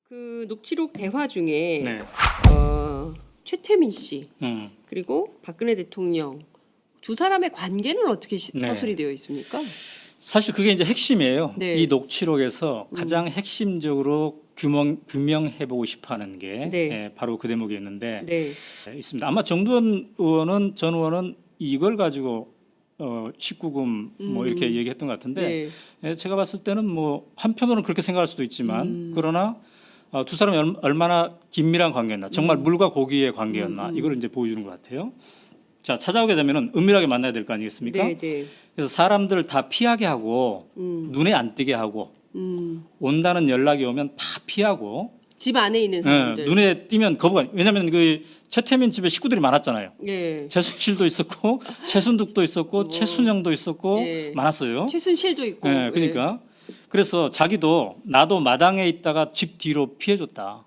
그 녹취록 대화 중에 네. 최태민 씨 그리고 박근혜 대통령 두 사람의 관계는 어떻게 네. 서술이 되어 있습니까? 사실 그게 이제 핵심이에요. 네. 이 녹취록에서 가장 핵심적으로 규명해보고 싶어하는 게 네. 바로 그 대목이었는데 네. 있습니다. 아마 정두원 의원은 전 의원은 이걸 가지고 19금 뭐 이렇게 얘기했던 것 같은데 제가 봤을 때는 뭐 한편으로는 그렇게 생각할 수도 있지만 그러나 두 사람이 얼마나 긴밀한 관계였나, 정말 물과 고기의 관계였나 이걸 이제 보여주는 것 같아요. 자, 찾아오게 되면은 은밀하게 만나야 될 거 아니겠습니까? 네, 네. 그래서 사람들을 다 피하게 하고 눈에 안 띄게 하고 온다는 연락이 오면 다 피하고 집 안에 있는 사람들. 눈에 띄면 거부가. 왜냐하면 그 최태민 집에 식구들이 많았잖아요. 예. 최순실도 있었고 최순득도 있었고 최순영도 있었고 예. 많았어요. 최순실도 있고. 네, 그러니까 그래서 자기도 나도 마당에 있다가 집 뒤로 피해줬다.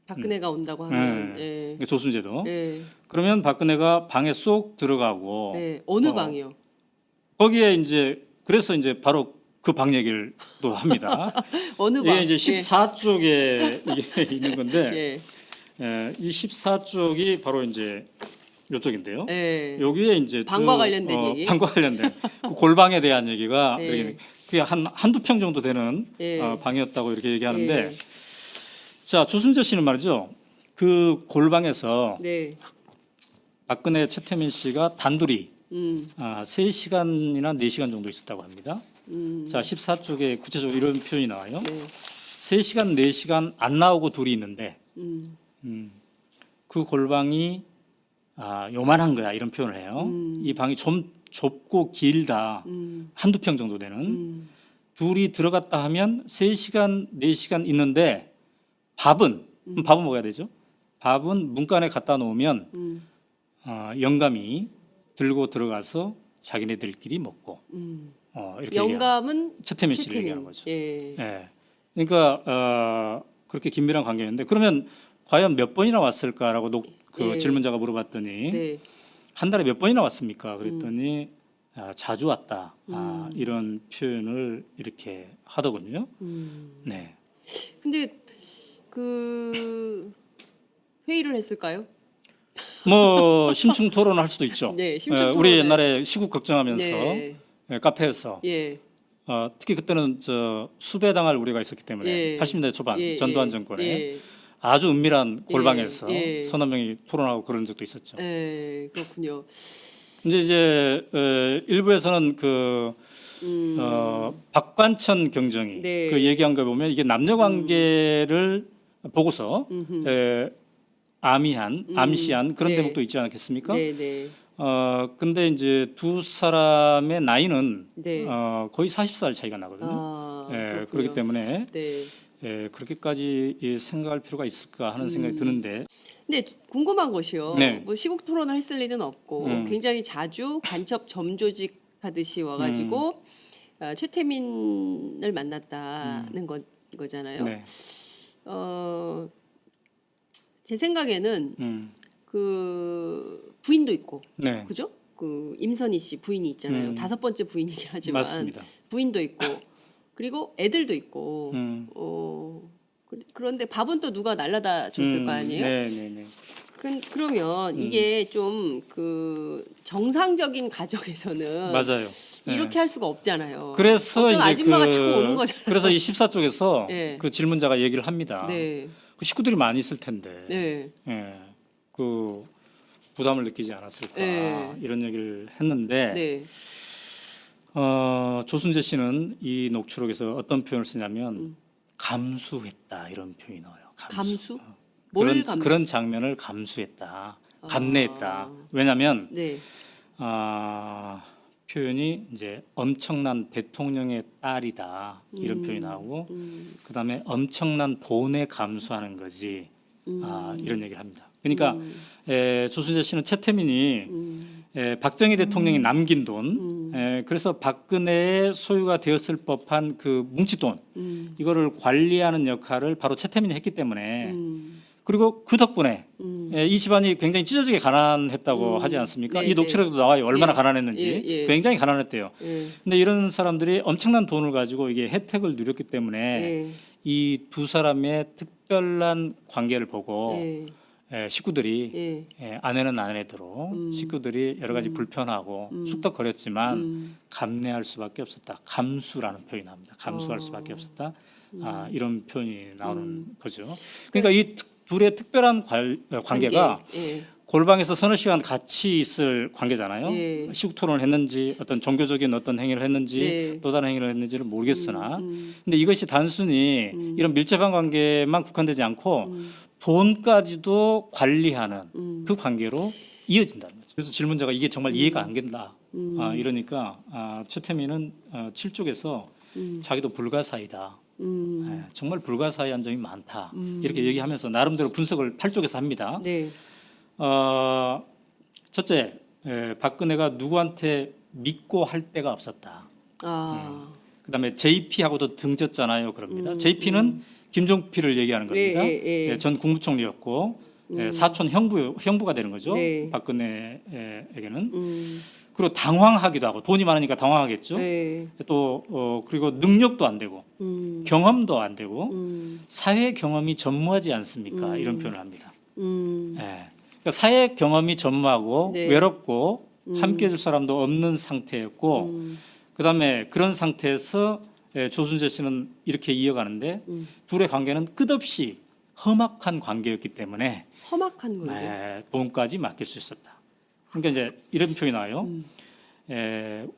박근혜가 온다고 하면. 예. 조순재도. 예. 그러면 박근혜가 방에 쏙 들어가고 예. 어느 방이요? 거기에 이제 그래서 이제 바로 그 방 얘기를 또 합니다. 어느 방? 이게 이제 14쪽에 이게 있는 건데 이 14쪽이 바로 이제 이쪽인데요. 예. 여기에 이제 방과 관련된 얘기. 방과 관련된 그 골방에 대한 얘기가 예. 그게 한두 평 정도 되는 방이었다고 이렇게 얘기하는데 자, 조순재 씨는 말이죠. 그 골방에서 박근혜 최태민 씨가 단둘이 3시간이나 4시간 정도 있었다고 합니다. 자, 14쪽에 구체적으로 이런 표현이 나와요. 3시간, 4시간 안 나오고 둘이 있는데 그 골방이 요만한 거야, 이런 표현을 해요. 이 방이 좀 좁고 길다. 한두 평 정도 되는. 둘이 들어갔다 하면 3시간, 4시간 있는데 밥은 먹어야 되죠. 밥은 문간에 갖다 놓으면 영감이 들고 들어가서 자기네들끼리 먹고 이렇게 영감은 최태민 씨를 얘기하는 거죠. 그러니까 그렇게 긴밀한 관계였는데 그러면 과연 몇 번이나 왔을까라고 질문자가 물어봤더니 한 달에 몇 번이나 왔습니까? 그랬더니 자주 왔다. 이런 표현을 이렇게 하더군요. 네. 근데 그 회의를 했을까요? 뭐 심층 토론을 할 수도 있죠. 심층 우리 토론을. 옛날에 시국 걱정하면서 카페에서 특히 그때는 수배당할 우려가 있었기 때문에 80년대 초반 전두환 정권에 아주 은밀한 골방에서 서너 명이 토론하고 그런 적도 있었죠. 그렇군요. 이제 일부에서는 박관천 경정이 그 얘기한 거 보면 이게 남녀 관계를 보고서 암시한 그런 대목도 있지 않겠습니까? 근데 이제 두 사람의 나이는 거의 40살 차이가 나거든요. 그렇기 때문에 그렇게까지 생각할 필요가 있을까 하는 생각이 드는데. 근데 궁금한 것이요. 뭐 시국 토론을 했을 리는 없고 굉장히 자주 간첩 점조직 하듯이 와가지고 최태민을 만났다는 거잖아요. 제 생각에는 그 부인도 있고, 그죠? 그 임선희 씨 부인이 있잖아요. 5번째 부인이긴 하지만 맞습니다. 부인도 있고, 그리고 애들도 있고. 그런데 밥은 또 누가 날라다 줬을 거 아니에요? 그러면 이게 좀 그 정상적인 가정에서는 맞아요. 이렇게 할 수가 없잖아요. 그래서 어떤 아줌마가 자꾸 오는 거잖아요. 그래서 이 14쪽에서 그 질문자가 얘기를 합니다. 그 식구들이 많이 있을 텐데 그 부담을 느끼지 않았을까 이런 얘기를 했는데 조순재 씨는 이 녹취록에서 어떤 표현을 쓰냐면 감수했다 이런 표현이 나와요. 감수? 그런 장면을 감수했다, 감내했다. 왜냐하면 표현이 이제 엄청난 대통령의 딸이다 이런 표현이 나오고 그다음에 엄청난 본에 감수하는 거지 이런 얘기를 합니다. 그러니까 조순재 씨는 최태민이 박정희 대통령이 남긴 돈, 그래서 박근혜의 소유가 되었을 법한 그 뭉칫돈 이거를 관리하는 역할을 바로 최태민이 했기 때문에 그리고 그 덕분에 이 집안이 굉장히 찢어지게 가난했다고 하지 않습니까? 이 녹취록에도 나와요. 얼마나 가난했는지. 굉장히 가난했대요. 근데 이런 사람들이 엄청난 돈을 가지고 이게 혜택을 누렸기 때문에 이 두 사람의 특별한 관계를 보고 예. 식구들이 예. 아내는 아내대로 식구들이 여러 가지 불편하고 쑥덕거렸지만 감내할 수밖에 없었다. 감수라는 표현이 나옵니다. 감수할 수밖에 없었다. 이런 표현이 나오는 거죠. 그러니까 이 둘의 특별한 관계가 예. 골방에서 서너 시간 같이 있을 관계잖아요. 예. 시국 토론을 했는지 어떤 종교적인 어떤 행위를 했는지 네. 또 다른 행위를 했는지를 모르겠으나 근데 이것이 단순히 이런 밀접한 관계만 국한되지 않고 돈까지도 관리하는 그 관계로 이어진다는 거죠. 그래서 질문자가 이게 정말 이해가 안 된다. 이러니까 최태민은 7쪽에서 자기도 불가사의다. 정말 불가사의한 점이 많다. 이렇게 얘기하면서 나름대로 분석을 8쪽에서 합니다. 네. 첫째, 박근혜가 누구한테 믿고 할 데가 없었다. 그다음에 JP하고도 등졌잖아요. 그럽니다. JP는 김종필을 얘기하는 겁니다. 전 국무총리였고 사촌 형부가 되는 거죠. 네. 박근혜에게는. 그리고 당황하기도 하고 돈이 많으니까 당황하겠죠. 또 그리고 능력도 안 되고 경험도 안 되고 사회 경험이 전무하지 않습니까? 이런 표현을 합니다. 그러니까 사회 경험이 전무하고 네. 외롭고 함께해줄 사람도 없는 상태였고 그다음에 그런 상태에서 조순재 씨는 이렇게 이어가는데 둘의 관계는 끝없이 험악한 관계였기 때문에 험악한 관계. 돈까지 맡길 수 있었다. 그러니까 이제 이런 표현이 나와요.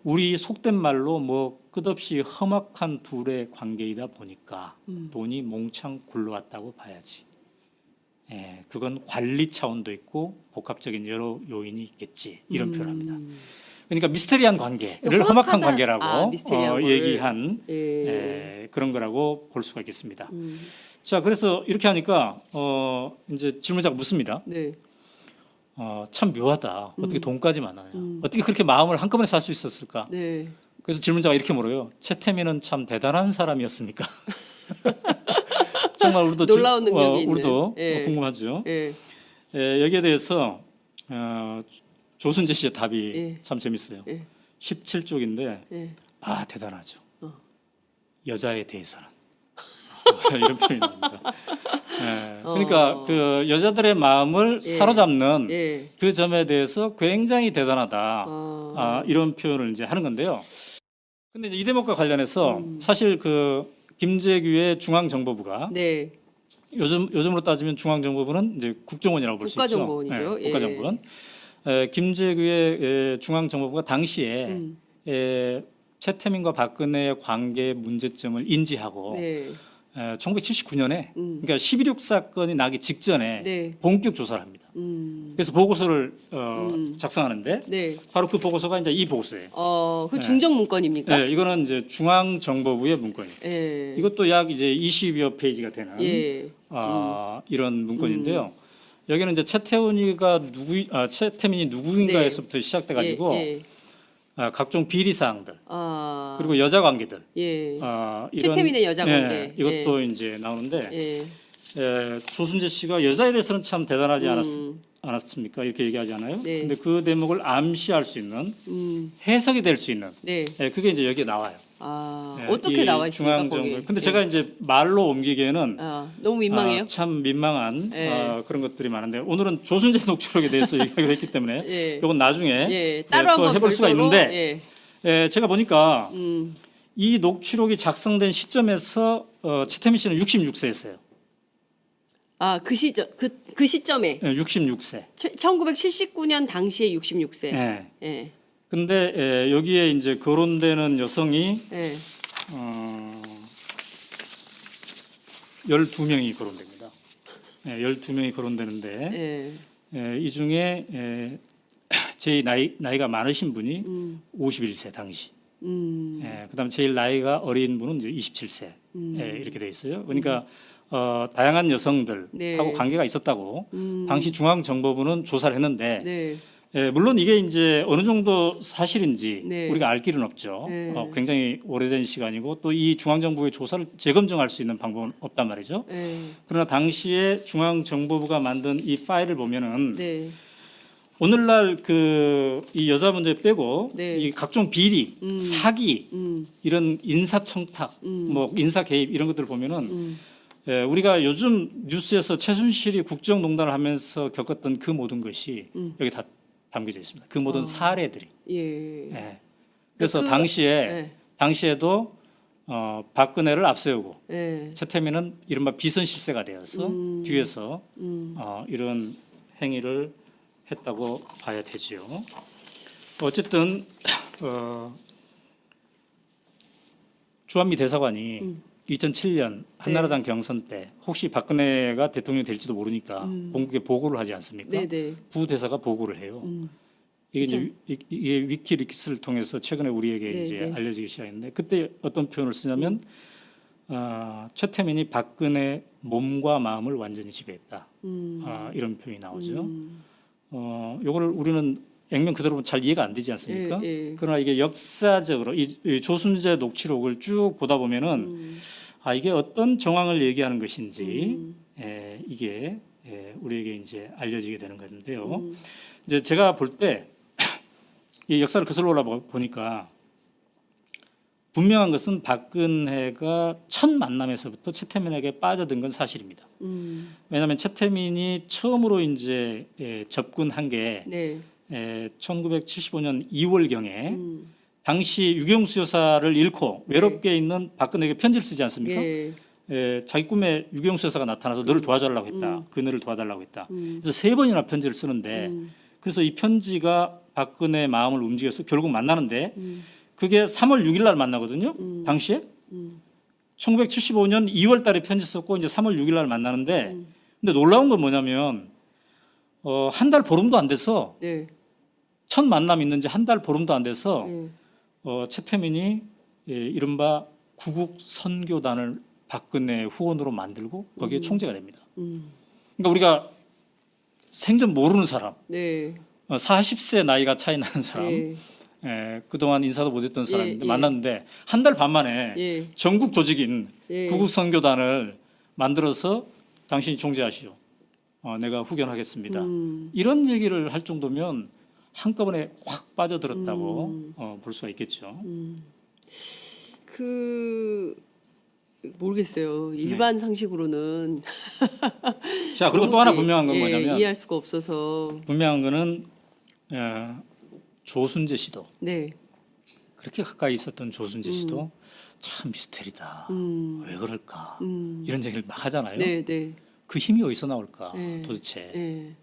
우리 속된 말로 뭐 끝없이 험악한 둘의 관계이다 보니까 돈이 몽창 굴러왔다고 봐야지. 그건 관리 차원도 있고 복합적인 여러 요인이 있겠지. 이런 표현합니다. 그러니까 미스테리한 관계를 험악한 관계라고 얘기한 그런 거라고 볼 수가 있겠습니다. 자, 그래서 이렇게 하니까 이제 질문자가 묻습니다. 네. 참 묘하다. 어떻게 돈까지 만나냐. 어떻게 그렇게 마음을 한꺼번에 살 수 있었을까. 네. 그래서 질문자가 이렇게 물어요. 최태민은 참 대단한 사람이었습니까? 정말 우리도 놀라운 능력이 있는. 우리도 궁금하죠. 여기에 대해서 조순재 씨의 답이 참 재밌어요. 17쪽인데 대단하죠. 여자에 대해서는 이런 표현이 나옵니다. 그러니까 그 여자들의 마음을 사로잡는 그 점에 대해서 굉장히 대단하다. 이런 표현을 이제 하는 건데요. 근데 이제 이 대목과 관련해서 사실 그 김재규의 중앙정보부가 요즘으로 따지면 중앙정보부는 이제 국정원이라고 볼 수 있죠. 국가정보원이죠. 국가정보원. 김재규의 중앙정보부가 당시에 최태민과 박근혜의 관계 문제점을 인지하고 1979년에 그러니까 11.6 사건이 나기 직전에 본격 조사를 합니다. 그래서 보고서를 작성하는데 바로 그 보고서가 이제 이 보고서예요. 그 중정 문건입니까? 네, 이거는 이제 중앙정보부의 문건이에요. 이것도 약 이제 20여 페이지가 되는 이런 문건인데요. 여기는 이제 최태민이 누구인가에서부터 시작돼 가지고 각종 비리 사항들 그리고 여자 관계들 이런 최태민의 여자 관계 이것도 이제 나오는데 조순재 씨가 여자에 대해서는 참 대단하지 않았습니까? 이렇게 얘기하잖아요. 근데 그 대목을 암시할 수 있는 해석이 될 수 있는 그게 이제 여기에 나와요. 어떻게 나와 있습니까? 거기. 근데 제가 이제 말로 옮기기에는 너무 민망해요. 참 민망한 그런 것들이 많은데 오늘은 조순재 녹취록에 대해서 얘기하기로 했기 때문에 이건 나중에 따로 한번 해볼 수가 있는데 제가 보니까 이 녹취록이 작성된 시점에서 최태민 씨는 66세였어요. 그 시점 그 시점에 66세. 1979년 당시에 66세. 근데 여기에 이제 거론되는 여성이 12명이 거론됩니다. 12명이 거론되는데 이 중에 제일 나이가 많으신 분이 51세 당시. 그다음 제일 나이가 어린 분은 이제 27세 이렇게 돼 있어요. 그러니까 다양한 여성들하고 관계가 있었다고 당시 중앙정보부는 조사를 했는데 물론 이게 이제 어느 정도 사실인지 우리가 알 길은 없죠. 굉장히 오래된 시간이고 또 이 중앙정보부의 조사를 재검증할 수 있는 방법은 없단 말이죠. 그러나 당시에 중앙정보부가 만든 이 파일을 보면은 오늘날 이 여자 문제 빼고 이 각종 비리, 사기 이런 인사청탁, 뭐 인사 개입 이런 것들을 보면은 우리가 요즘 뉴스에서 최순실이 국정농단을 하면서 겪었던 그 모든 것이 여기 다 담겨져 있습니다. 그 모든 사례들이. 예. 예. 그래서 그- 당시에도 박근혜를 앞세우고 예. 최태민은 이른바 비선 실세가 되어서 뒤에서 이런 행위를 했다고 봐야 되지요. 어쨌든 주한미 대사관이 2007년 한나라당 경선 때 혹시 박근혜가 대통령이 될지도 모르니까 본국에 보고를 하지 않습니까? 네네. 부대사가 보고를 해요. 이게 이제 이게 위키리크스를 통해서 최근에 우리에게 네, 이제 네. 알려지기 시작했는데 그때 어떤 표현을 쓰냐면 최태민이 박근혜 몸과 마음을 완전히 지배했다. 이런 표현이 나오죠. 요거를 우리는 액면 그대로 잘 이해가 안 되지 않습니까? 예. 그러나 이게 역사적으로 이 조순재 녹취록을 쭉 보다 보면은 이게 어떤 정황을 얘기하는 것인지 이게 우리에게 이제 알려지게 되는 건데요. 이제 제가 볼 때 이 역사를 거슬러 올라 보니까 분명한 것은 박근혜가 첫 만남에서부터 최태민에게 빠져든 건 사실입니다. 왜냐하면 최태민이 처음으로 이제 접근한 게 네. 1975년 2월경에 당시 유경수 여사를 잃고 외롭게 있는 박근혜에게 편지를 쓰지 않습니까? 예. 자기 꿈에 유경수 여사가 나타나서 너를 도와달라고 했다. 그녀를 도와달라고 했다. 그래서 3번이나 편지를 쓰는데 그래서 이 편지가 박근혜의 마음을 움직여서 결국 만나는데 그게 3월 6일 날 만나거든요. 당시에 1975년 2월 달에 편지 썼고 이제 3월 6일 날 만나는데 근데 놀라운 건 뭐냐면 한 달 보름도 안 돼서 네. 첫 만남 있는 지 한 달 보름도 안 돼서 예. 최태민이 이른바 구국 선교단을 박근혜 후원으로 만들고 거기에 총재가 됩니다. 그러니까 우리가 생전 모르는 사람, 네. 40세 나이가 차이 나는 사람, 예. 그동안 인사도 못했던 사람인데 예. 만났는데 한 달 반 만에 예. 전국 조직인 예. 구국 선교단을 만들어서 당신이 총재하시오. 내가 후견하겠습니다. 이런 얘기를 할 정도면 한꺼번에 확 빠져들었다고 볼 수가 있겠죠. 모르겠어요. 일반 상식으로는 자, 그리고 또 하나 도무지, 분명한 건 뭐냐면 이해할 수가 없어서. 분명한 거는 조순재 씨도 네. 그렇게 가까이 있었던 조순재 씨도 참 미스테리다. 왜 그럴까? 이런 얘기를 막 하잖아요. 네, 네. 그 힘이 어디서 나올까? 네. 도대체 예.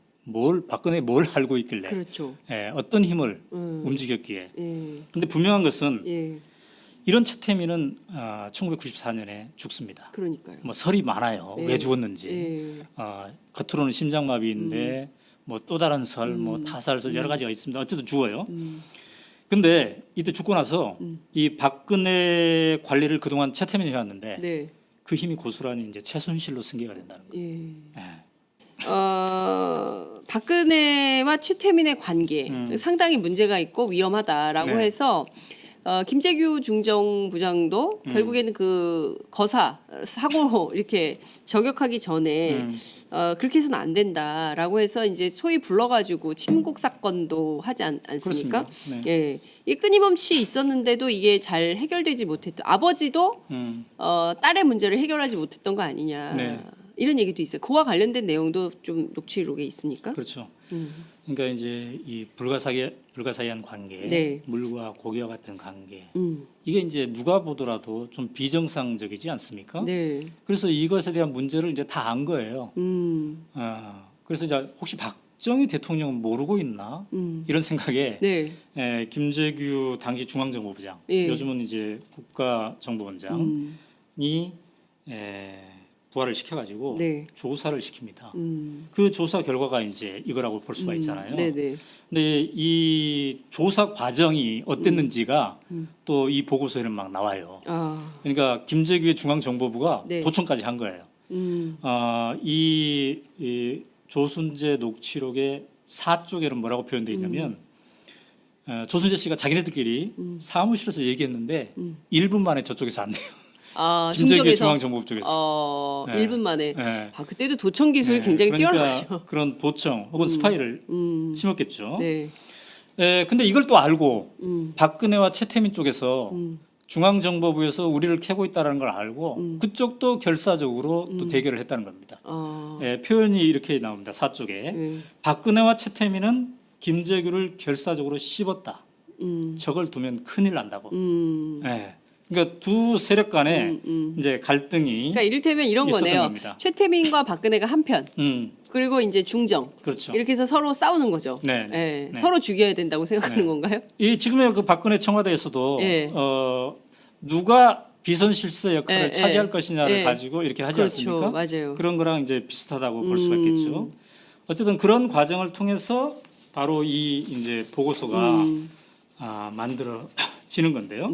박근혜 뭘 알고 있길래 그렇죠. 어떤 힘을 움직였기에. 예. 근데 분명한 것은 예. 이런 최태민은 1994년에 죽습니다. 그러니까요. 뭐 설이 많아요. 예. 왜 죽었는지. 예. 겉으로는 심장마비인데 뭐 또 다른 설, 뭐 타살설 여러 가지가 있습니다. 어쨌든 죽어요. 근데 이때 죽고 나서 이 박근혜 관리를 그동안 최태민이 해왔는데 네. 그 힘이 고스란히 이제 최순실로 승계가 된다는 거예요. 예. 예. 박근혜와 최태민의 관계 상당히 문제가 있고 위험하다라고 네. 해서 김재규 중정부장도 결국에는 그 거사 사고 이렇게 저격하기 전에 그렇게 해서는 안 된다라고 해서 이제 소위 불러가지고 침국 사건도 하지 않습니까? 그렇습니다. 네. 예, 이 끊임없이 있었는데도 이게 잘 해결되지 못했던 아버지도 딸의 문제를 해결하지 못했던 거 아니냐. 네. 이런 얘기도 있어요. 그와 관련된 내용도 좀 녹취록에 있습니까? 그렇죠. 그러니까 이제 이 불가사의한 관계, 네. 물과 고기와 같은 관계, 음. 이게 이제 누가 보더라도 좀 비정상적이지 않습니까? 네. 그래서 이것에 대한 문제를 이제 다 안 거예요. 그래서 이제 혹시 박정희 대통령은 모르고 있나 이런 생각에 네. 김재규 당시 중앙정보부장, 예. 요즘은 이제 국가정보원장이 부활을 시켜가지고 네. 조사를 시킵니다. 그 조사 결과가 이제 이거라고 볼 수가 있잖아요. 네네. 근데 이 조사 과정이 어땠는지가 또 이 보고서에는 막 나와요. 아. 그러니까 김재규의 중앙정보부가 네. 도청까지 한 거예요. 이 조순재 녹취록의 4쪽에는 뭐라고 표현되어 있냐면 조순재 씨가 자기네들끼리 사무실에서 얘기했는데 1분 만에 저쪽에서 안 돼요. 아, 김재규 중정에서 중앙정보부 쪽에서. 네. 1분 만에. 네. 그때도 도청 기술이 굉장히 그러니까 뛰어나죠. 그런 도청 혹은 스파이를 심었겠죠. 네. 근데 이걸 또 알고 박근혜와 최태민 쪽에서 중앙정보부에서 우리를 캐고 있다는 걸 알고 그쪽도 결사적으로 또 대결을 했다는 겁니다. 예, 표현이 이렇게 나옵니다. 4쪽에 박근혜와 최태민은 김재규를 결사적으로 씹었다. 저걸 두면 큰일 난다고. 예. 그러니까 두 세력 간에 이제 갈등이 그러니까 이를테면 이런 있었던 거네요. 겁니다. 최태민과 박근혜가 한편, 그리고 이제 중정. 그렇죠. 이렇게 해서 서로 싸우는 거죠. 네. 예, 네. 서로 죽여야 된다고 생각하는 네. 건가요? 이 지금의 그 박근혜 청와대에서도 예. 누가 비선실세 역할을 예, 차지할 예. 것이냐를 예. 가지고 이렇게 하지 그렇죠. 않습니까? 맞아요. 그런 거랑 이제 비슷하다고 볼 수가 있겠죠. 어쨌든 그런 과정을 통해서 바로 이 이제 보고서가 만들어지는 건데요.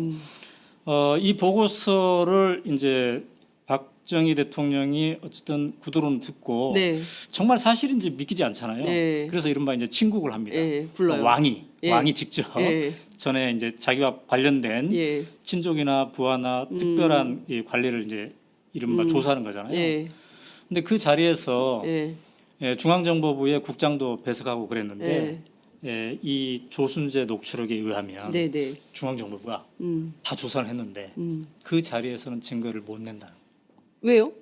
이 보고서를 이제 박정희 대통령이 어쨌든 구두로는 듣고 네. 정말 사실인지 믿기지 않잖아요. 네. 그래서 이른바 이제 친국을 합니다. 예, 불러요. 왕이 예. 직접 예. 전에 이제 자기와 관련된 예. 친족이나 부하나 특별한 이 관리를 이제 이른바 조사하는 거잖아요. 예. 근데 그 자리에서 예. 중앙정보부의 국장도 배석하고 그랬는데 이 조순재 녹취록에 의하면 네, 네. 중앙정보부가 다 조사를 했는데 그 자리에서는 증거를 못 낸다는 거예요. 왜요?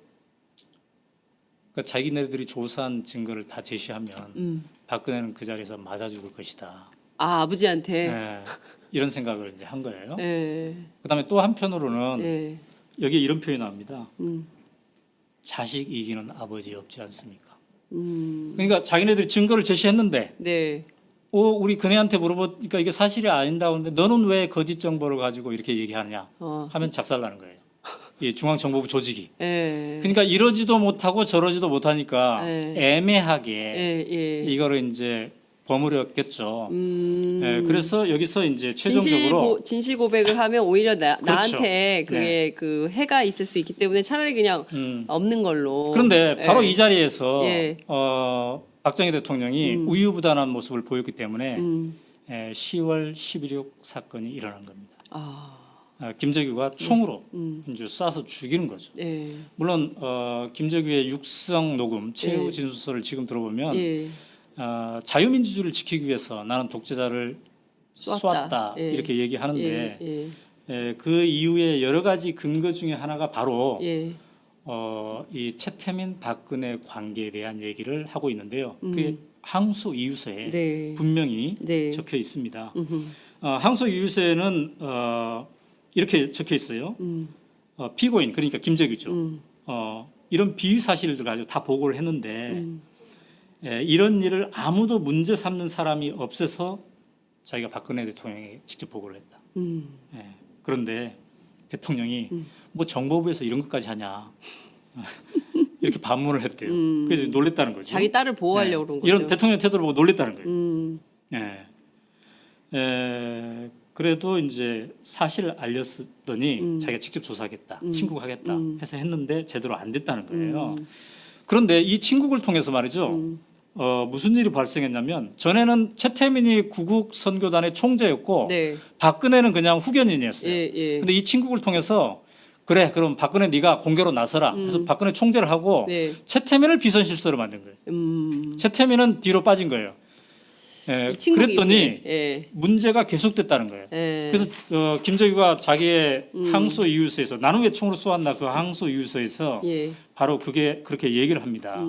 그러니까 자기네들이 조사한 증거를 다 제시하면 박근혜는 그 자리에서 맞아 죽을 것이다. 아, 아버지한테. 예, 이런 생각을 이제 한 거예요. 예. 그다음에 또 한편으로는 예. 여기에 이런 표현이 나옵니다. 자식 이기는 아버지 없지 않습니까? 그러니까 자기네들이 증거를 제시했는데 네. 우리 그네한테 물어보니까 이게 사실이 아닌다고 하는데 너는 왜 거짓 정보를 가지고 이렇게 얘기하느냐 하면 작살나는 거예요. 이 중앙정보부 조직이. 예. 그러니까 이러지도 못하고 저러지도 못하니까 애매하게 예. 이거를 이제 버무렸겠죠. 예, 그래서 여기서 이제 최종적으로 진실 고백을 하면 오히려 그렇죠. 나한테 그게 그 해가 있을 수 있기 때문에 차라리 그냥 없는 걸로. 그런데 바로 예. 이 자리에서 예. 박정희 대통령이 우유부단한 모습을 보였기 때문에 10월 11.6 사건이 일어난 겁니다. 김재규가 총으로 이제 쏴서 죽이는 거죠. 예. 물론 김재규의 육성 녹음 최후 진술서를 지금 들어보면 예. 자유민주주의를 지키기 위해서 나는 독재자를 쏘았다 예. 이렇게 얘기하는데 예. 그 이후에 여러 가지 근거 중에 하나가 바로 예. 이 최태민 박근혜 관계에 대한 얘기를 하고 있는데요. 그게 항소 이유서에 네. 분명히 네. 적혀 있습니다. 항소 이유서에는 이렇게 적혀 있어요. 피고인 그러니까 김재규죠. 이런 비위 사실들 가지고 다 보고를 했는데 이런 일을 아무도 문제 삼는 사람이 없어서 자기가 박근혜 대통령에게 직접 보고를 했다. 그런데 대통령이 뭐 정보부에서 이런 것까지 하냐 이렇게 반문을 했대요. 그래서 놀랬다는 거죠. 자기 딸을 보호하려고 그런 거죠. 이런 대통령 태도를 보고 놀랬다는 거예요. 그래도 이제 사실을 알렸더니 자기가 직접 조사하겠다, 친국하겠다 해서 했는데 제대로 안 됐다는 거예요. 그런데 이 친국을 통해서 말이죠. 무슨 일이 발생했냐면 전에는 최태민이 구국 선교단의 총재였고 네. 박근혜는 그냥 후견인이었어요. 예. 근데 이 친국을 통해서 그래 그럼 박근혜 네가 공개로 나서라. 그래서 박근혜 총재를 하고 네. 최태민을 비선실세로 만든 거예요. 최태민은 뒤로 빠진 거예요. 이 친구가 그랬더니 예. 문제가 계속됐다는 거예요. 예. 그래서 김재규가 자기의 항소 이유서에서 나는 왜 총으로 쏘았나 그 항소 이유서에서 예. 바로 그게 그렇게 얘기를 합니다.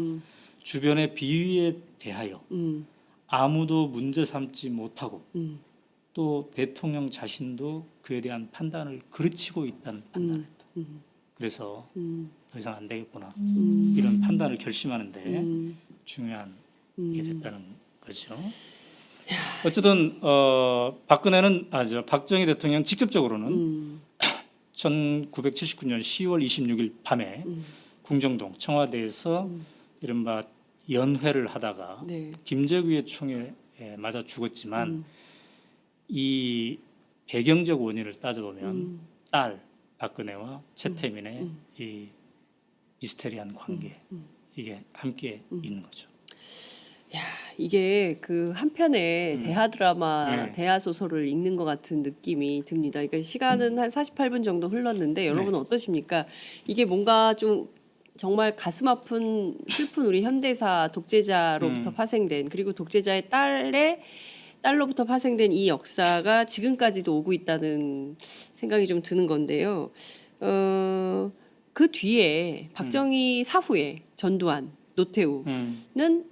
주변의 비위에 대하여 아무도 문제 삼지 못하고 또 대통령 자신도 그에 대한 판단을 그르치고 있다는 판단을 했다. 그래서 더 이상 안 되겠구나 이런 판단을 결심하는데 중요한 게 됐다는 거죠. 어쨌든 박근혜는 박정희 대통령 직접적으로는 1979년 10월 26일 밤에 궁정동 청와대에서 이른바 연회를 하다가 네. 김재규의 총에 맞아 죽었지만 이 배경적 원인을 따져보면 딸 박근혜와 최태민의 이 미스테리한 관계 이게 함께 있는 거죠. 이게 그 한편의 대하 드라마, 네. 대하 소설을 읽는 것 같은 느낌이 듭니다. 그러니까 시간은 한 48분 정도 흘렀는데 여러분은 어떠십니까? 이게 뭔가 좀 정말 가슴 아픈 슬픈 우리 현대사 독재자로부터 파생된 그리고 독재자의 딸의 달러부터 파생된 이 역사가 지금까지도 오고 있다는 생각이 좀 드는 건데요. 그 뒤에 박정희 사후에 전두환, 노태우는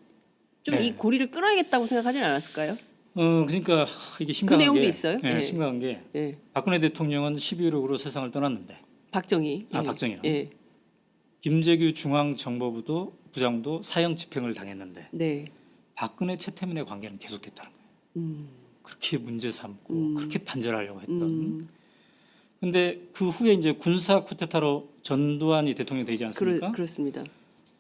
좀 이 네. 고리를 끊어야겠다고 생각하지는 않았을까요? 그러니까 이게 심각한 내용도 게, 있어요? 예, 예. 심각한 게 예. 박근혜 대통령은 12.16으로 세상을 떠났는데 박정희. 예. 박정희는 예. 김재규 중앙정보부도 부장도 사형 집행을 당했는데 네. 박근혜 최태민의 관계는 계속됐다는 거예요. 음. 그렇게 문제 삼고 그렇게 단절하려고 했던. 음. 근데 그 후에 이제 군사 쿠데타로 전두환이 대통령이 되지 않습니까? 그렇습니다.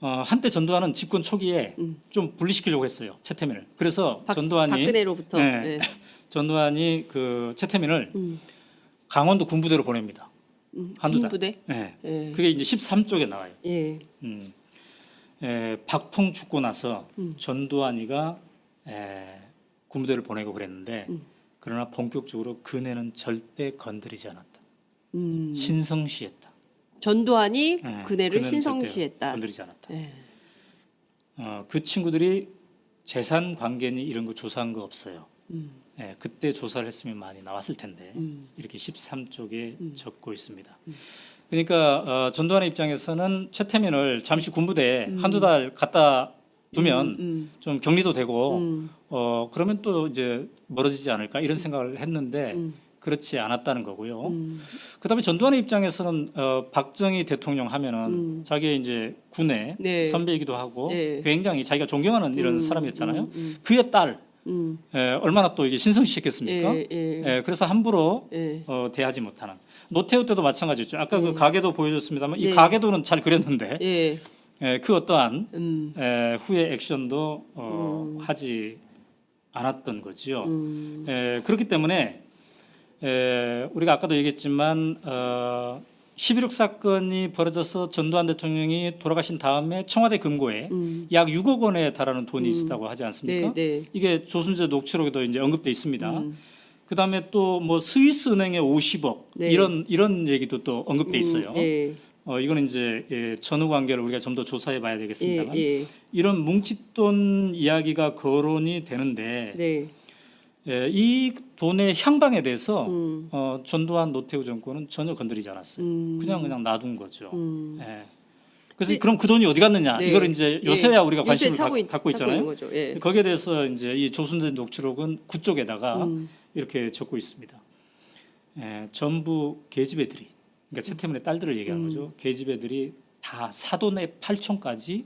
한때 전두환은 집권 초기에 좀 분리시키려고 했어요. 최태민을. 그래서 전두환이 박근혜로부터. 예, 예. 전두환이 그 최태민을 강원도 군부대로 보냅니다. 한두 달. 군부대. 예. 예. 그게 이제 13쪽에 나와요. 예. 박통 죽고 나서 전두환이가 군부대를 보내고 그랬는데 그러나 본격적으로 그네는 절대 건드리지 않았다. 신성시했다. 전두환이 그네를 그네는 신성시했다. 절대 건드리지 않았다. 예. 그 친구들이 재산 관계니 이런 거 조사한 거 없어요. 그때 조사를 했으면 많이 나왔을 텐데 이렇게 13쪽에 적고 있습니다. 그러니까 전두환의 입장에서는 최태민을 잠시 군부대에 한두 달 갖다 두면 좀 격리도 되고 그러면 또 이제 멀어지지 않을까 이런 생각을 했는데 그렇지 않았다는 거고요. 그다음에 전두환의 입장에서는 박정희 대통령 하면은 자기의 이제 군의 네. 선배이기도 하고 네. 굉장히 자기가 존경하는 이런 사람이었잖아요. 그의 딸 얼마나 또 이게 신성시했겠습니까? 그래서 함부로 예. 대하지 못하는. 노태우 때도 마찬가지였죠. 아까 그 가계도 보여줬습니다만 이 네. 가계도는 잘 그렸는데 예. 그 어떠한 후의 액션도 하지 않았던 거죠. 그렇기 때문에 우리가 아까도 얘기했지만 11.16 사건이 벌어져서 전두환 대통령이 돌아가신 다음에 청와대 금고에 약 6억 원에 달하는 돈이 있었다고 하지 않습니까? 네. 이게 조순재 녹취록에도 이제 언급돼 있습니다. 그다음에 또 뭐 스위스 은행에 50억 네. 이런 얘기도 또 언급돼 있어요. 예. 이거는 이제 전후 관계를 우리가 좀 더 조사해 봐야 되겠습니다만 예. 이런 뭉칫돈 이야기가 거론이 되는데 네. 이 돈의 향방에 대해서 전두환 노태우 정권은 전혀 건드리지 않았어요. 그냥 놔둔 거죠. 예. 그래서 그럼 그 돈이 어디 갔느냐? 네. 이걸 이제 요새야 우리가 관심을 갖고 찾고 있잖아요. 있는 거죠. 예. 거기에 대해서 이제 이 조순재 녹취록은 구쪽에다가 이렇게 적고 있습니다. 전부 계집애들이, 그러니까 최태민의 딸들을 얘기하는 거죠. 계집애들이 다 사돈의 8촌까지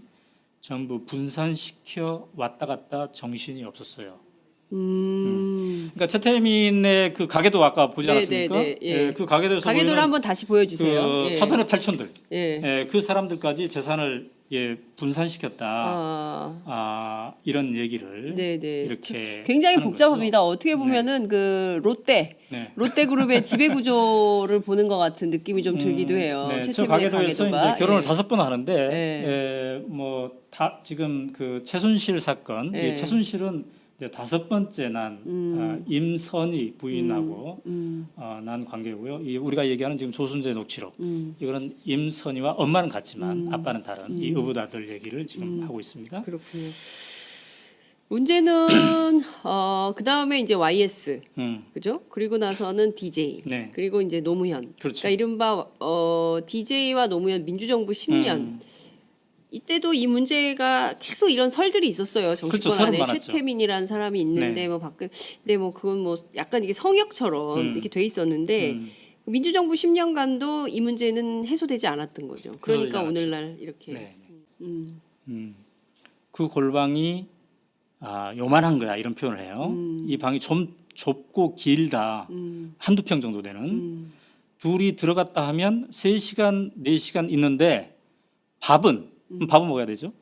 전부 분산시켜 왔다 갔다 정신이 없었어요. 그러니까 최태민의 그 가계도 아까 보지 않았습니까? 그 가계도에서 가계도를 보이는 한번 다시 보여주세요. 그 사돈의 8촌들, 예. 그 사람들까지 재산을 분산시켰다. 이런 얘기를 이렇게 굉장히 하는 복잡합니다. 거죠. 어떻게 보면은 그 네. 롯데그룹의 지배 구조를 보는 것 같은 느낌이 좀 들기도 해요. 저 최태민의 가계도에서 가계도가. 이제 결혼을 5번 하는데 지금 그 최순실 사건, 이 최순실은 이제 5번째 난 임선희 부인하고 난 관계고요. 이 우리가 얘기하는 지금 조순재 녹취록, 이거는 임선희와 엄마는 같지만 아빠는 다른 이 의붓아들 얘기를 지금 하고 있습니다. 그렇군요. 문제는 그 다음에 이제 YS, 그죠? 그리고 나서는 DJ, 네. 그리고 이제 노무현. 그렇죠. 그러니까 이른바 DJ와 노무현 민주정부 10년. 이때도 이 문제가 계속 이런 설들이 있었어요. 정치권 그렇죠, 설은 안에 많았죠. 최태민이라는 사람이 있는데 네. 뭐 근데 뭐 그건 뭐 약간 이게 성역처럼 이렇게 돼 있었는데 민주정부 10년간도 이 문제는 해소되지 않았던 거죠. 그러니까 않았죠. 오늘날 이렇게. 네. 그 골방이 요만한 거야 이런 표현을 해요. 이 방이 좀 좁고 길다. 한두 평 정도 되는. 둘이 들어갔다 하면 3시간, 4시간 있는데 밥은 먹어야 되죠.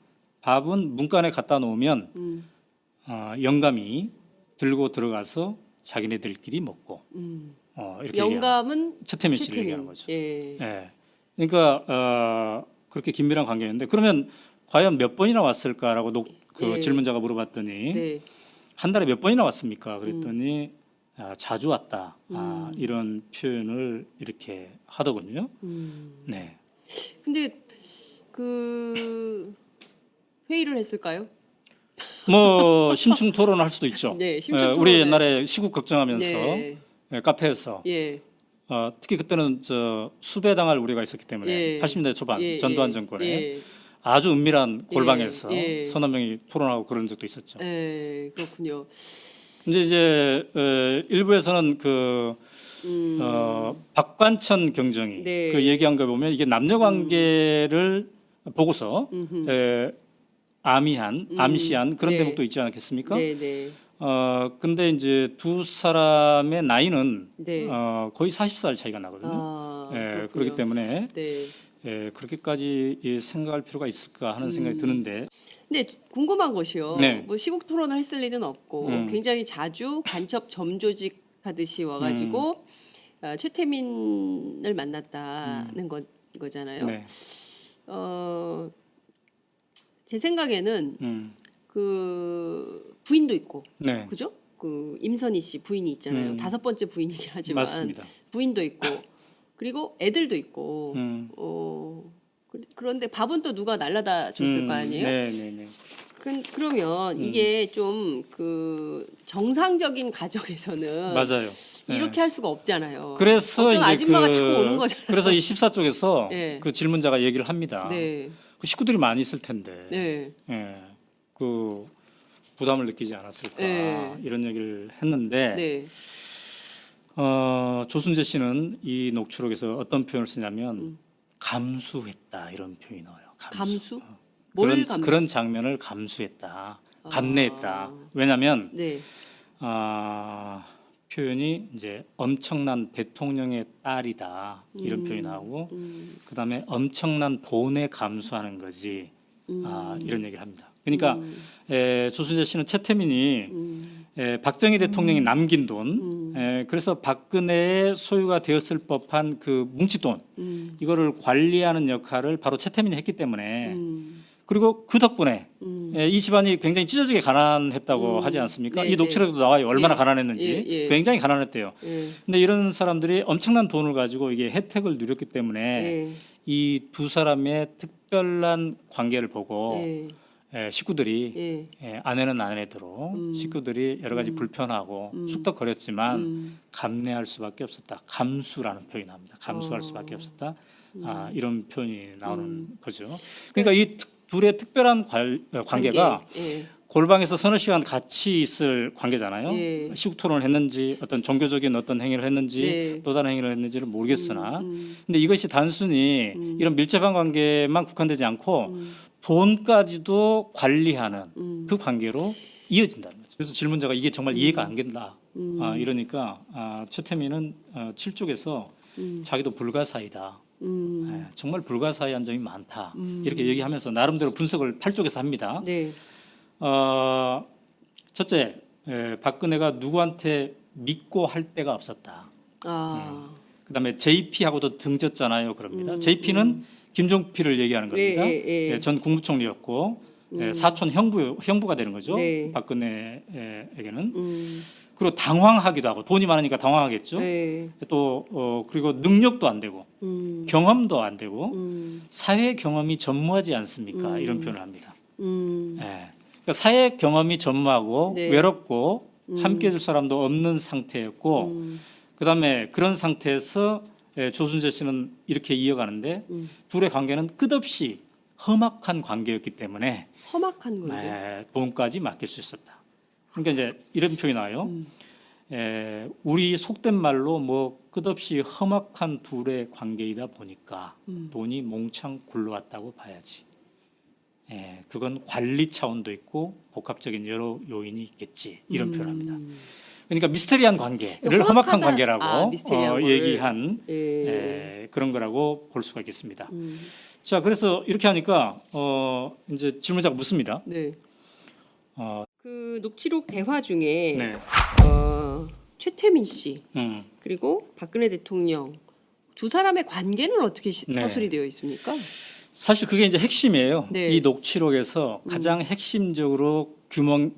밥은 문간에 갖다 놓으면 영감이 들고 들어가서 자기네들끼리 먹고 이렇게 영감은 최태민 씨를 얘기하는 거죠. 예. 그러니까 그렇게 긴밀한 관계였는데 그러면 과연 몇 번이나 왔을까라고 그 예. 질문자가 물어봤더니 네. 한 달에 몇 번이나 왔습니까? 그랬더니 자주 왔다. 이런 표현을 이렇게 하더군요. 네. 근데 그 회의를 했을까요? 뭐 심층 토론을 할 수도 있죠. 네, 심층 우리 토론을. 옛날에 시국 걱정하면서 네. 카페에서 예. 특히 그때는 수배당할 우려가 있었기 때문에 예. 80년대 초반 예, 전두환 예, 정권에 예. 아주 은밀한 골방에서 예. 서너 명이 토론하고 그런 적도 있었죠. 예, 그렇군요. 근데 이제 일부에서는 박관천 경정이 네. 그 얘기한 거 보면 이게 남녀 관계를 보고서 암시한 그런 네. 대목도 있지 않겠습니까? 네, 네. 근데 이제 두 사람의 나이는 네. 거의 40살 차이가 나거든요. 아, 그렇군요. 그렇기 때문에 네. 그렇게까지 생각할 필요가 있을까 하는 생각이 드는데. 근데 궁금한 것이요. 네. 뭐 시국 토론을 했을 리는 없고 굉장히 자주 간첩 점조직 하듯이 와가지고 최태민을 만났다는 거잖아요. 네. 제 생각에는 그 부인도 있고, 네. 그죠? 그 임선희 씨 부인이 있잖아요. 5번째 부인이긴 하지만 맞습니다. 부인도 있고, 그리고 애들도 있고. 그런데 밥은 또 누가 날라다 줬을 거 아니에요? 네, 네, 네. 그러면 이게 좀 그 정상적인 가정에서는 맞아요. 이렇게 할 수가 없잖아요. 그래서 어떤 이제 아줌마가 자꾸 오는 거잖아요. 그래서 이 14쪽에서 네. 그 질문자가 얘기를 합니다. 네, 그 식구들이 많이 있을 텐데, 네, 그 부담을 느끼지 않았을까 네. 이런 얘기를 했는데, 네, 조순재 씨는 이 녹취록에서 어떤 표현을 쓰냐면 감수했다 이런 표현이 나와요. 감수? 뭘 감수? 그런 장면을 감수했다, 감내했다. 왜냐하면 네, 표현이 이제 엄청난 대통령의 딸이다 이런 표현이 나오고 그다음에 엄청난 본에 감수하는 거지 이런 얘기를 합니다. 그러니까 조순재 씨는 최태민이 박정희 대통령이 남긴 돈, 그래서 박근혜의 소유가 되었을 법한 그 뭉치돈 이거를 관리하는 역할을 바로 최태민이 했기 때문에 그리고 그 덕분에 이 집안이 굉장히 찢어지게 가난했다고 하지 않습니까? 네, 이 녹취록에도 나와요. 얼마나 예. 가난했는지. 예, 예. 굉장히 가난했대요. 예. 근데 이런 사람들이 엄청난 돈을 가지고 이게 혜택을 누렸기 때문에 예. 이 두 사람의 특별한 관계를 보고 예. 식구들이 예. 아내는 아내대로 식구들이 여러 가지 불편하고 쑥덕거렸지만 감내할 수밖에 없었다. 감수라는 표현이 나옵니다. 감수할 수밖에 없었다. 이런 표현이 나오는 거죠. 그러니까 이 둘의 특별한 관계가 예. 골방에서 서너 시간 같이 있을 관계잖아요. 예. 시국 토론을 했는지 어떤 종교적인 어떤 행위를 했는지 네. 또 다른 행위를 했는지를 모르겠으나 근데 이것이 단순히 이런 밀접한 관계만 국한되지 않고 돈까지도 관리하는 그 관계로 이어진다는 거죠. 그래서 질문자가 이게 정말 이해가 안 된다. 이러니까 최태민은 7쪽에서 자기도 불가사의다. 정말 불가사의한 점이 많다. 이렇게 얘기하면서 나름대로 분석을 8쪽에서 합니다. 네. 첫째, 박근혜가 누구한테 믿고 할 데가 없었다. 그다음에 JP하고도 등졌잖아요. 그럽니다. JP는 김종필을 얘기하는 겁니다. 전 국무총리였고 사촌 형부가 되는 거죠. 네. 박근혜에게는. 그리고 당황하기도 하고 돈이 많으니까 당황하겠죠. 네. 또 그리고 능력도 안 되고 경험도 안 되고 사회 경험이 전무하지 않습니까? 이런 표현을 합니다. 그러니까 사회 경험이 전무하고 네. 외롭고 함께 해줄 사람도 없는 상태였고 그다음에 그런 상태에서 조순재 씨는 이렇게 이어가는데 둘의 관계는 끝없이 험악한 관계였기 때문에 험악한 건데. 돈까지 맡길 수 있었다. 그러니까 이제 이런 표현이 나와요. 우리 속된 말로 뭐 끝없이 험악한 둘의 관계이다 보니까 돈이 몽창 굴러왔다고 봐야지. 그건 관리 차원도 있고 복합적인 여러 요인이 있겠지. 이런 표현합니다. 그러니까 미스테리한 관계를 험악한 관계라고 미스테리한 얘기한 그런 거라고 볼 수가 있겠습니다. 자, 그래서 이렇게 하니까 이제 질문자가 묻습니다. 네. 그 녹취록 대화 중에 네. 최태민 씨 그리고 박근혜 대통령 두 사람의 관계는 어떻게 네. 서술이 되어 있습니까? 사실 그게 이제 핵심이에요. 네. 이 녹취록에서 가장 핵심적으로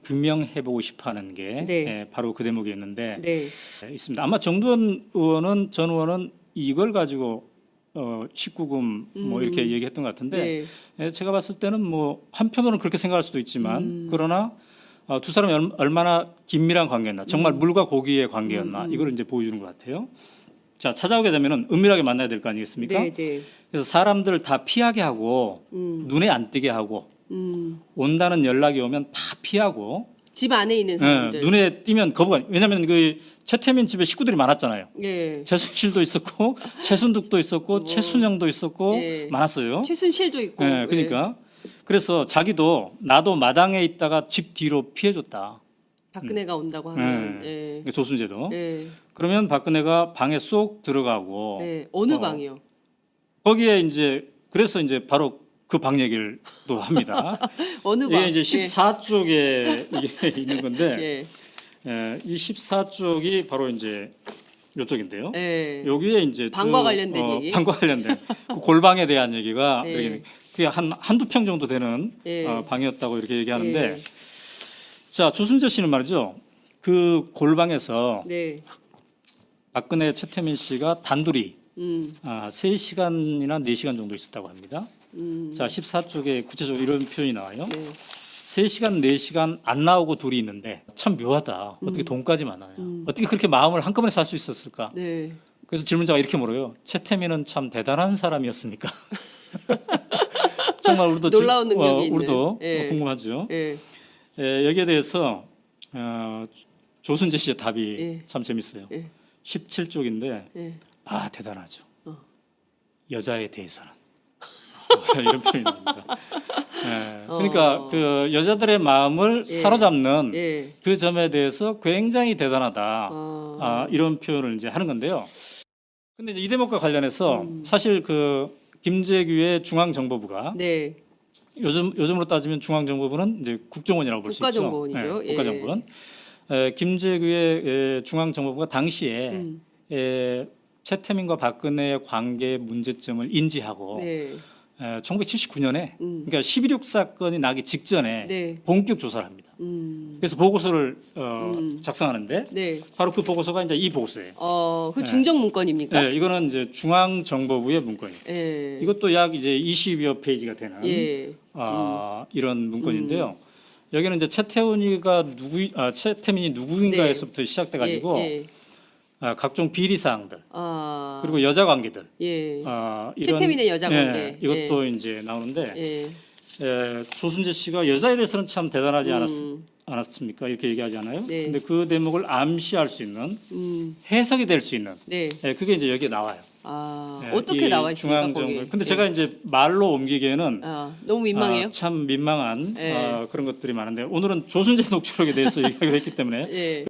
규명해보고 싶어하는 게 네. 바로 그 대목이었는데 네. 있습니다. 아마 정두원 의원은 전 의원은 이걸 가지고 19금 뭐 이렇게 얘기했던 것 같은데 네. 제가 봤을 때는 뭐 한편으로는 그렇게 생각할 수도 있지만 그러나 두 사람이 얼마나 긴밀한 관계였나, 정말 물과 고기의 관계였나, 이걸 이제 보여주는 것 같아요. 자, 찾아오게 되면은 은밀하게 만나야 될 거 아니겠습니까? 네, 네. 그래서 사람들을 다 피하게 하고 눈에 안 띄게 하고 온다는 연락이 오면 다 피하고 집 안에 있는 사람들. 눈에 띄면 거부가. 왜냐하면 그 최태민 집에 식구들이 많았잖아요. 예. 최순실도 있었고 최순득도 있었고 최순영도 있었고 예. 많았어요. 최순실도 있고. 예, 그러니까 그래서 자기도 나도 마당에 있다가 집 뒤로 피해줬다. 박근혜가 온다고 하면. 예. 그러니까 조순재도. 예. 그러면 박근혜가 방에 쏙 들어가고 예. 어느 방이요? 거기에 이제 그래서 이제 바로 그 방 얘기를 또 합니다. 어느 방? 이게 이제 14쪽에 이게 있는 건데 예. 이 14쪽이 바로 이제 이쪽인데요. 예. 여기에 이제 방과 관련된 얘기. 방과 관련된 그 골방에 대한 얘기가 예. 이렇게 그게 한두 평 정도 되는 예. 방이었다고 이렇게 얘기하는데 예. 자, 조순재 씨는 말이죠. 그 골방에서 네. 박근혜 최태민 씨가 단둘이 3시간이나 4시간 정도 있었다고 합니다. 자, 14쪽에 구체적으로 이런 표현이 나와요. 네. 3시간, 4시간 안 나오고 둘이 있는데 참 묘하다. 어떻게 돈까지 만나냐. 어떻게 그렇게 마음을 한꺼번에 살 수 있었을까. 네. 그래서 질문자가 이렇게 물어요. 최태민은 참 대단한 사람이었습니까? 정말 우리도 놀라운 능력이 있는. 우리도 예. 궁금하죠. 예. 여기에 대해서 조순재 씨의 답이 예. 참 재밌어요. 예. 17쪽인데 예. 아, 대단하죠. 여자에 대해서는 이런 표현이 나옵니다. 그러니까 그 여자들의 마음을 사로잡는 예. 그 점에 대해서 굉장히 대단하다. 이런 표현을 이제 하는 건데요. 근데 이제 이 대목과 관련해서 사실 그 김재규의 중앙정보부가 네. 요즘으로 따지면 중앙정보부는 이제 국정원이라고 볼 수 있죠. 국가정보원이죠. 네, 국가정보원. 김재규의 중앙정보부가 당시에 최태민과 박근혜의 관계 문제점을 인지하고 네. 1979년에 그러니까 11.6 사건이 나기 직전에 네. 본격 조사를 합니다. 그래서 보고서를 작성하는데 네. 바로 그 보고서가 이제 이 보고서예요. 그 중정 문건입니까? 네, 이거는 이제 중앙정보부의 문건이에요. 예. 이것도 약 이제 20여 페이지가 되는 예. 이런 문건인데요. 여기는 이제 최태민이 누구인가에서부터 시작돼 가지고 예. 각종 비리 사항들 아. 그리고 여자 관계들 예. 이런, 최태민의 여자 관계. 이것도 이제 나오는데 예. 조순재 씨가 여자에 대해서는 참 대단하지 않았습니까? 이렇게 얘기하잖아요. 네. 근데 그 대목을 암시할 수 있는 해석이 될 수 있는 네. 그게 이제 여기에 나와요. 어떻게 나와 있습니까? 중앙정보. 거기? 근데 제가 이제 말로 옮기기에는 너무 민망해요. 참 민망한 그런 것들이 많은데 오늘은 조순재 녹취록에 대해서 얘기하기로 했기 때문에 예.